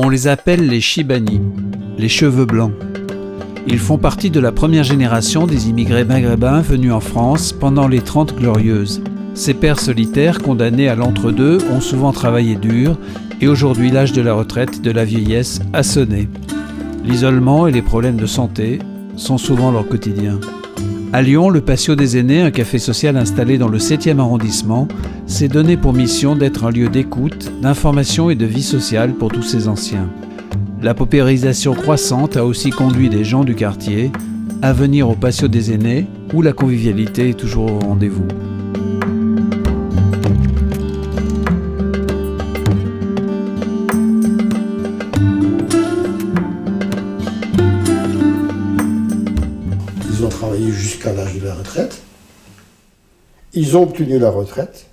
On les appelle les Chibani, les cheveux blancs. Ils font partie de la première génération des immigrés maghrébins venus en France pendant les 30 Glorieuses. Ces pères solitaires condamnés à l'entre-deux ont souvent travaillé dur et aujourd'hui l'âge de la retraite, de la vieillesse a sonné. L'isolement et les problèmes de santé sont souvent leur quotidien. À Lyon, le Patio des Aînés, un café social installé dans le 7e arrondissement, s'est donné pour mission d'être un lieu d'écoute, d'information et de vie sociale pour tous ces anciens. La paupérisation croissante a aussi conduit des gens du quartier à venir au Patio des Aînés, où la convivialité est toujours au rendez-vous. Ils ont travaillé jusqu'à l'âge de la retraite. Ils ont obtenu la retraite.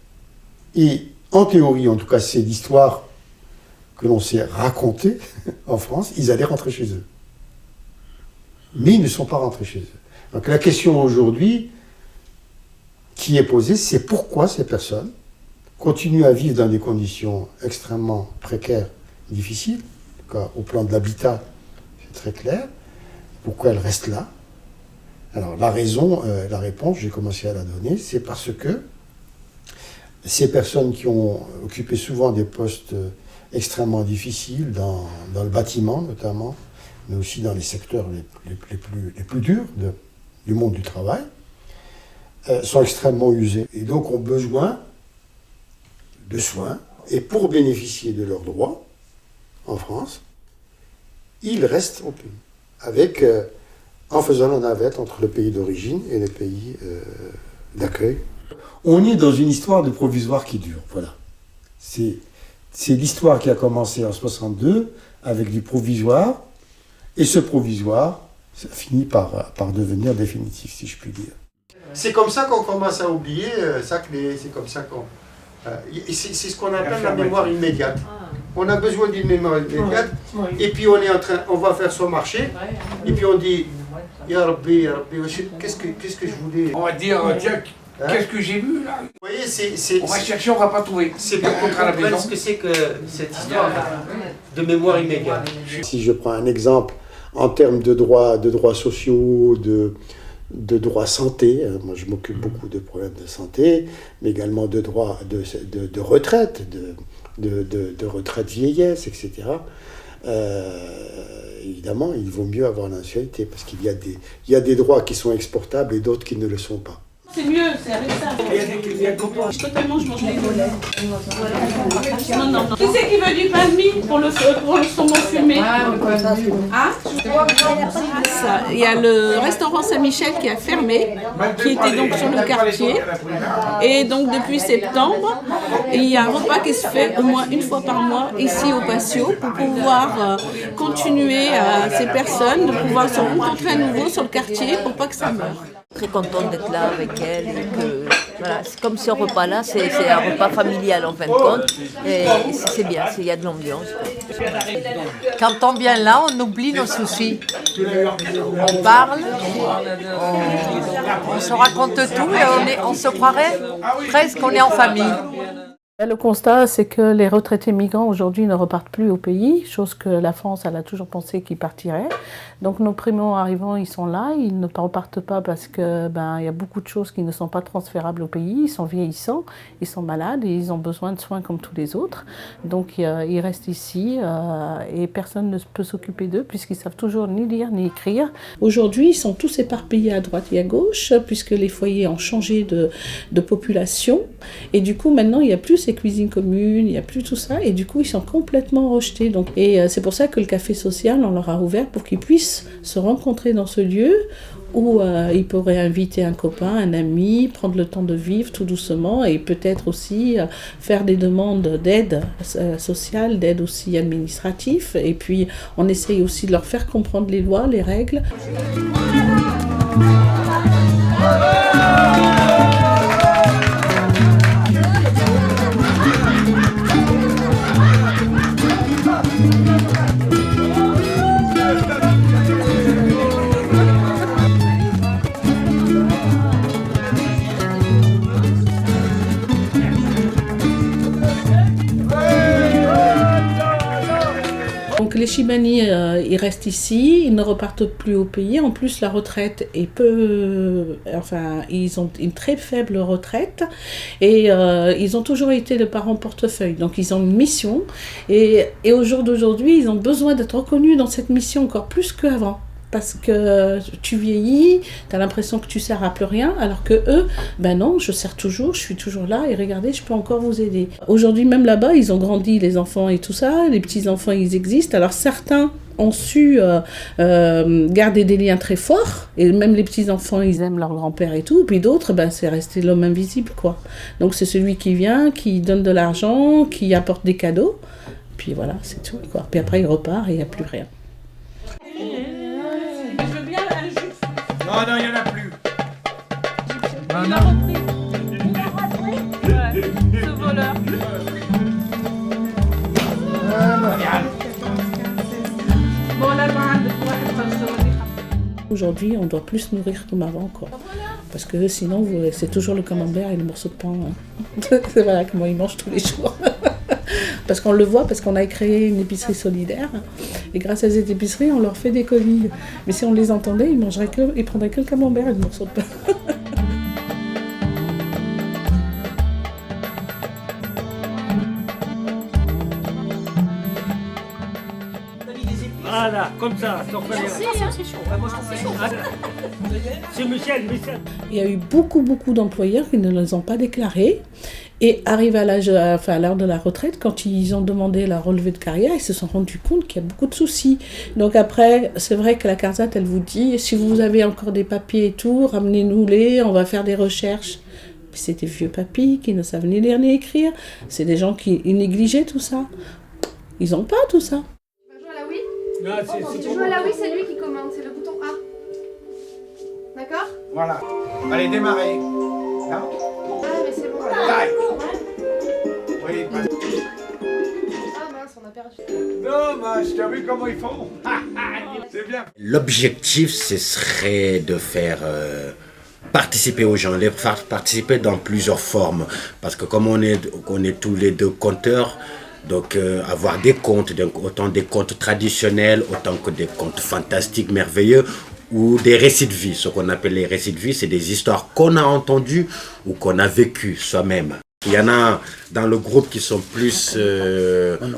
Et en théorie, en tout cas, c'est l'histoire que l'on s'est racontée en France, ils allaient rentrer chez eux. Mais ils ne sont pas rentrés chez eux. Donc la question aujourd'hui qui est posée, c'est pourquoi ces personnes continuent à vivre dans des conditions extrêmement précaires, difficiles. En tout cas, au plan de l'habitat, c'est très clair. Pourquoi elles restent là? Alors la raison, la réponse, j'ai commencé à la donner, c'est parce que ces personnes qui ont occupé souvent des postes extrêmement difficiles, dans le bâtiment notamment, mais aussi dans les secteurs les plus durs du monde du travail, sont extrêmement usés et donc ont besoin de soins. Et pour bénéficier de leurs droits en France, ils restent au pays, avec... en faisant la navette entre le pays d'origine et le pays d'accueil. On est dans une histoire de provisoire qui dure, voilà. C'est l'histoire qui a commencé en 62 avec du provisoire, et ce provisoire, ça finit par devenir définitif, si je puis dire. C'est comme ça qu'on commence à oublier, c'est comme ça qu'on... c'est ce qu'on appelle la mémoire immédiate. On a besoin d'une mémoire immédiate, et puis on va faire son marché, et puis on dit... Ya Rabbi, qu'est-ce que je voulais... On va dire, tiens, qu'est-ce que j'ai vu là? Vous voyez, on va chercher, on va pas trouver. C'est pour comprendre ce que c'est que cette histoire de mémoire immédiate. Si je prends un exemple en termes de droits sociaux, de droits santé, moi je m'occupe beaucoup de problèmes de santé, mais également de droits de retraite, de retraite vieillesse, etc. Évidemment, il vaut mieux avoir l'ancienneté parce qu'il y a des droits qui sont exportables et d'autres qui ne le sont pas. C'est mieux, c'est avec ça. Totalement, je mange les volets. Non. Qui c'est qui veut du pain de mie pour le saumon fumé? Il y a le restaurant Saint-Michel qui a fermé, qui était donc sur le quartier. Et donc depuis septembre, il y a un repas qui se fait au moins une fois par mois ici au Patio pour pouvoir continuer à ces personnes de pouvoir se rencontrer à nouveau sur le quartier pour pas que ça meure. Très contente d'être là avec elle et que voilà, c'est comme ce repas-là, c'est un repas familial en fin de compte et c'est bien, il y a de l'ambiance. Quand on vient là, on oublie nos soucis. On parle, on se raconte tout et on se croirait presque qu'on est en famille. Le constat, c'est que les retraités migrants aujourd'hui ne repartent plus au pays, chose que la France, elle a toujours pensé qu'ils partiraient. Donc nos primo-arrivants, ils sont là, ils ne repartent pas parce que y a beaucoup de choses qui ne sont pas transférables au pays, ils sont vieillissants, ils sont malades et ils ont besoin de soins comme tous les autres. Donc ils restent ici et personne ne peut s'occuper d'eux puisqu'ils savent toujours ni lire ni écrire. Aujourd'hui, ils sont tous éparpillés à droite et à gauche puisque les foyers ont changé de population et du coup maintenant il n'y a plus ces cuisines communes, il n'y a plus tout ça et du coup ils sont complètement rejetés. Donc, et c'est pour ça que le café social, on leur a ouvert pour qu'ils puissent se rencontrer dans ce lieu où ils pourraient inviter un copain, un ami, prendre le temps de vivre tout doucement et peut-être aussi faire des demandes d'aide sociale, d'aide aussi administrative et puis on essaye aussi de leur faire comprendre les lois, les règles. les Chibani, ils restent ici, ils ne repartent plus au pays. En plus, la retraite est peu... Enfin, ils ont une très faible retraite et ils ont toujours été le parent portefeuille. Donc, ils ont une mission et au jour d'aujourd'hui, ils ont besoin d'être reconnus dans cette mission encore plus qu'avant. Parce que tu vieillis, tu as l'impression que tu sers à plus rien, alors que eux, ben non, je sers toujours, je suis toujours là, et regardez, je peux encore vous aider. Aujourd'hui, même là-bas, ils ont grandi, les enfants et tout ça, les petits-enfants, ils existent. Alors certains ont su garder des liens très forts, et même les petits-enfants, ils aiment leur grand-père et tout, puis d'autres, ben, c'est resté l'homme invisible, quoi. Donc c'est celui qui vient, qui donne de l'argent, qui apporte des cadeaux, puis voilà, c'est tout, quoi. Puis après, il repart et il n'y a plus rien. Non, non, il n'y en a plus. Il a repris. Ouais, ce voleur. Bon, là, aujourd'hui, on doit plus se nourrir comme avant, quoi. Parce que sinon, c'est toujours le camembert et le morceau de pain. Hein. C'est voilà comment ils mangent tous les jours. Parce qu'on le voit, parce qu'on a créé une épicerie solidaire. Et grâce à cette épicerie, on leur fait des colis. Mais si on les entendait, ils prendraient que le camembert et le morceau de pain. Voilà, comme ça, c'est Michel. Il y a eu beaucoup d'employeurs qui ne les ont pas déclarés. Et arrivé à l'heure de la retraite, quand ils ont demandé la relevée de carrière, ils se sont rendus compte qu'il y a beaucoup de soucis. Donc après, c'est vrai que la CARSAT, elle vous dit, si vous avez encore des papiers et tout, ramenez-nous-les, on va faire des recherches. Puis c'est des vieux papis qui ne savent ni lire ni écrire. C'est des gens qui négligeaient tout ça. Ils n'ont pas tout ça. Tu vas jouer à la Wii ? Si tu joues à la Wii, c'est lui qui commande, c'est le bouton A. D'accord ? Voilà. Allez, démarrer. Là. Ah, mais c'est bon. Taille. Oui, Ah mince, on a perdu. dommage, tu as vu comment ils font? C'est bien. L'objectif, ce serait de faire participer aux gens, les faire participer dans plusieurs formes. Parce que comme on est tous les deux conteurs, donc avoir des contes, donc autant des contes traditionnels, autant que des contes fantastiques, merveilleux, ou des récits de vie. Ce qu'on appelle les récits de vie, c'est des histoires qu'on a entendues ou qu'on a vécues soi-même. Il y en a dans le groupe qui sont plus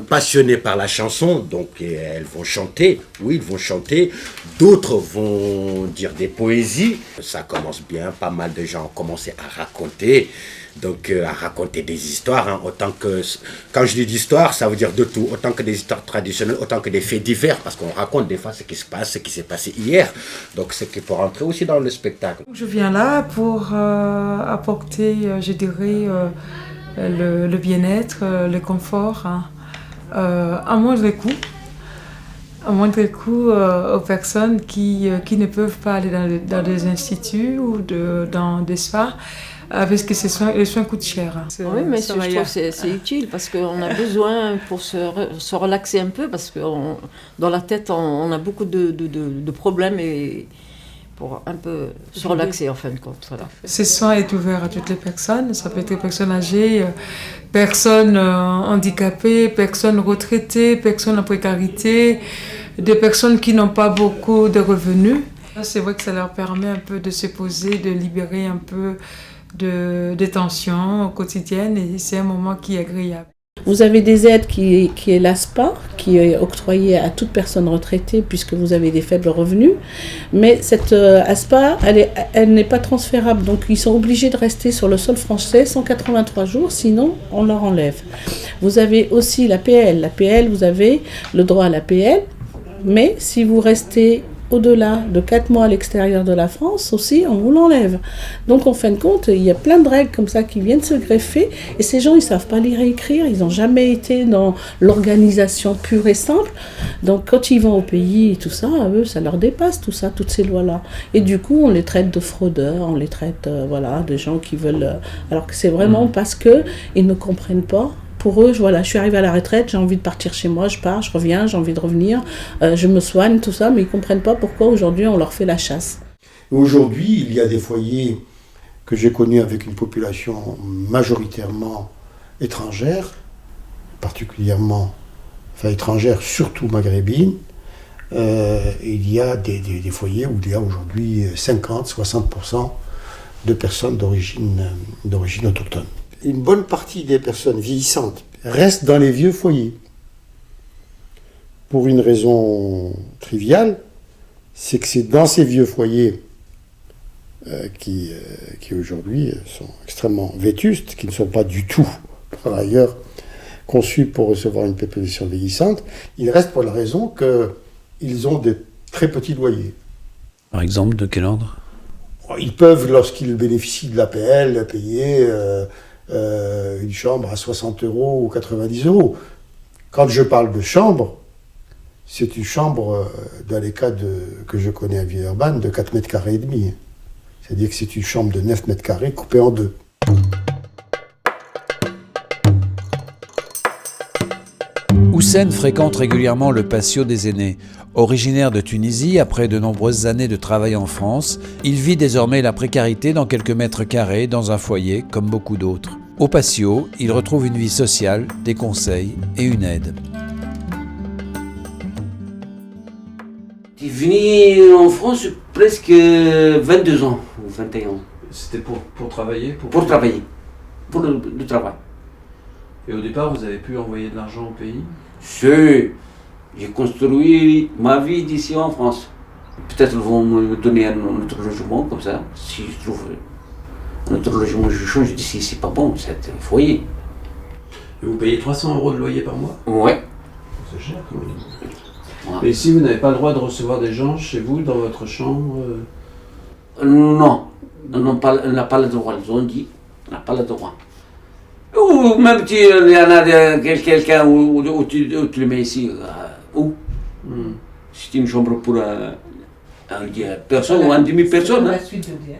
passionnés par la chanson, donc elles vont chanter, oui, ils vont chanter. D'autres vont dire des poésies. Ça commence bien, pas mal de gens ont commencé à raconter. Donc à raconter des histoires, hein, autant que, quand je dis d'histoire, ça veut dire de tout, autant que des histoires traditionnelles, autant que des faits divers, parce qu'on raconte des fois ce qui se passe, ce qui s'est passé hier, donc c'est qui peut rentrer aussi dans le spectacle. Je viens là pour apporter, je dirais, le bien-être, le confort, hein, à moindre coût aux personnes qui ne peuvent pas aller dans des instituts ou dans des spas, parce que les soins coûtent cher. Oui, mais je trouve que c'est utile parce qu'on a besoin pour se relaxer un peu parce que dans la tête, on a beaucoup de problèmes et pour un peu se relaxer en fin de compte. Voilà. Ce soin est ouvert à toutes les personnes. Ça peut être des personnes âgées, personnes handicapées, personnes retraitées, personnes en précarité, des personnes qui n'ont pas beaucoup de revenus. C'est vrai que ça leur permet un peu de se poser, de libérer un peu de tensions quotidiennes et c'est un moment qui est agréable. Vous avez des aides qui est l'ASPA, qui est octroyée à toute personne retraitée puisque vous avez des faibles revenus. Mais cette ASPA, elle n'est pas transférable. Donc ils sont obligés de rester sur le sol français 183 jours, sinon on leur enlève. Vous avez aussi l'APL. L'APL, vous avez le droit à l'APL, mais si vous restez au-delà de 4 mois à l'extérieur de la France aussi, on vous l'enlève. Donc en fin de compte, il y a plein de règles comme ça qui viennent se greffer et ces gens, ils ne savent pas lire et écrire, ils n'ont jamais été dans l'organisation pure et simple. Donc quand ils vont au pays et tout ça, eux, ça leur dépasse tout ça, toutes ces lois-là. Et du coup, on les traite de fraudeurs, on les traite de gens qui veulent... alors que c'est vraiment parce qu'ils ne comprennent pas. Pour eux, je suis arrivée à la retraite, j'ai envie de partir chez moi, je pars, je reviens, j'ai envie de revenir, je me soigne, tout ça, mais ils ne comprennent pas pourquoi aujourd'hui on leur fait la chasse. Aujourd'hui, il y a des foyers que j'ai connus avec une population majoritairement étrangère, particulièrement enfin étrangères, surtout maghrébines, il y a des foyers où il y a aujourd'hui 50-60% de personnes d'origine autochtone. Une bonne partie des personnes vieillissantes restent dans les vieux foyers. Pour une raison triviale, c'est que c'est dans ces vieux foyers qui aujourd'hui sont extrêmement vétustes, qui ne sont pas du tout, par ailleurs, conçus pour recevoir une population vieillissante. Ils restent pour la raison qu'ils ont des très petits loyers. Par exemple, de quel ordre? Ils peuvent, lorsqu'ils bénéficient de l'APL, payer une chambre à 60 € ou 90 €. Quand je parle de chambre, c'est une chambre, dans les cas que je connais à Villeurbanne, de 4,5 mètres carrés. C'est-à-dire que c'est une chambre de 9 mètres carrés coupée en deux. Houssen fréquente régulièrement le patio des aînés. Originaire de Tunisie, après de nombreuses années de travail en France, il vit désormais la précarité dans quelques mètres carrés dans un foyer comme beaucoup d'autres. Au patio, il retrouve une vie sociale, des conseils et une aide. Je suis venu en France presque 22 ans, ou 21 ans. C'était pour travailler Pour travailler, pour le travail. Et au départ, vous avez pu envoyer de l'argent au pays? J'ai construit ma vie d'ici en France. Peut-être ils vont me donner un autre logement comme ça. Si je trouve un autre logement, je change d'ici, c'est pas bon, c'est un foyer. Et vous payez 300 € de loyer par mois? Ouais. C'est cher quand même. Et ici, vous n'avez pas le droit de recevoir des gens chez vous, dans votre chambre? Non, on n'a pas le droit, ils ont dit, on n'a pas le droit. Ou même si il y en a quelqu'un où tu le mets ici, où c'est une chambre pour une personne ou une demi-personne. Hein.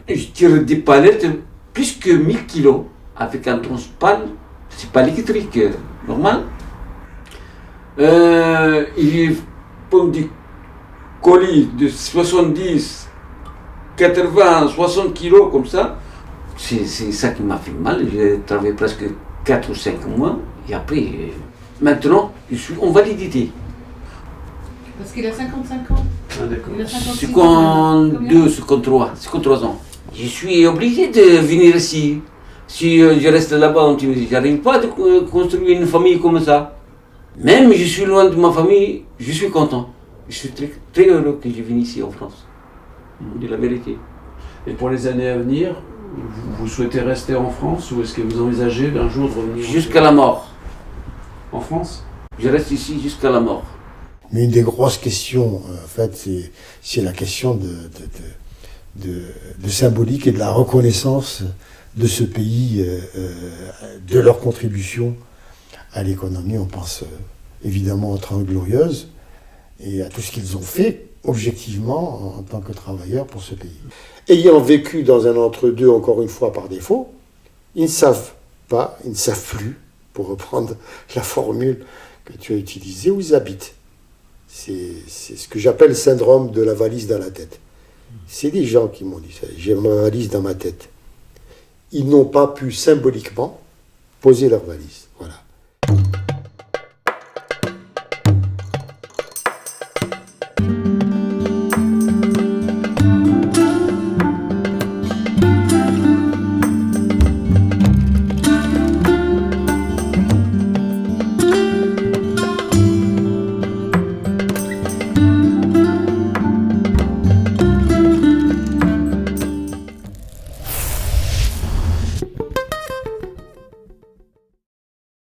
Je tire des palettes plus que 1000 kilos avec un transpal, c'est pas électrique, normal. Il faut des colis de 70, 80, 60 kilos comme ça. C'est ça qui m'a fait mal. J'ai travaillé presque 4 ou 5 mois. Et après, maintenant, je suis en validité. Parce qu'il a 55 ans. Ah, d'accord. 52, 53 ans. Je suis obligé de venir ici. Si je reste là-bas en Tunisie, je n'arrive pas à construire une famille comme ça. Même si je suis loin de ma famille, je suis content. Je suis très, très heureux que je vienne ici en France. De la vérité. Et pour les années à venir, vous souhaitez rester en France ou est-ce que vous envisagez d'un jour de revenir jusqu'à la mort. En France? Je reste ici jusqu'à la mort. Mais une des grosses questions, en fait, c'est la question de symbolique et de la reconnaissance de ce pays, de leur contribution à l'économie. On pense évidemment aux 30 Glorieuses et à tout ce qu'ils ont fait objectivement en tant que travailleurs pour ce pays. Ayant vécu dans un entre-deux, encore une fois par défaut, ils ne savent pas, ils ne savent plus, pour reprendre la formule que tu as utilisée, où ils habitent. C'est ce que j'appelle le syndrome de la valise dans la tête. C'est des gens qui m'ont dit ça. J'ai ma valise dans ma tête. Ils n'ont pas pu symboliquement poser leur valise. Voilà.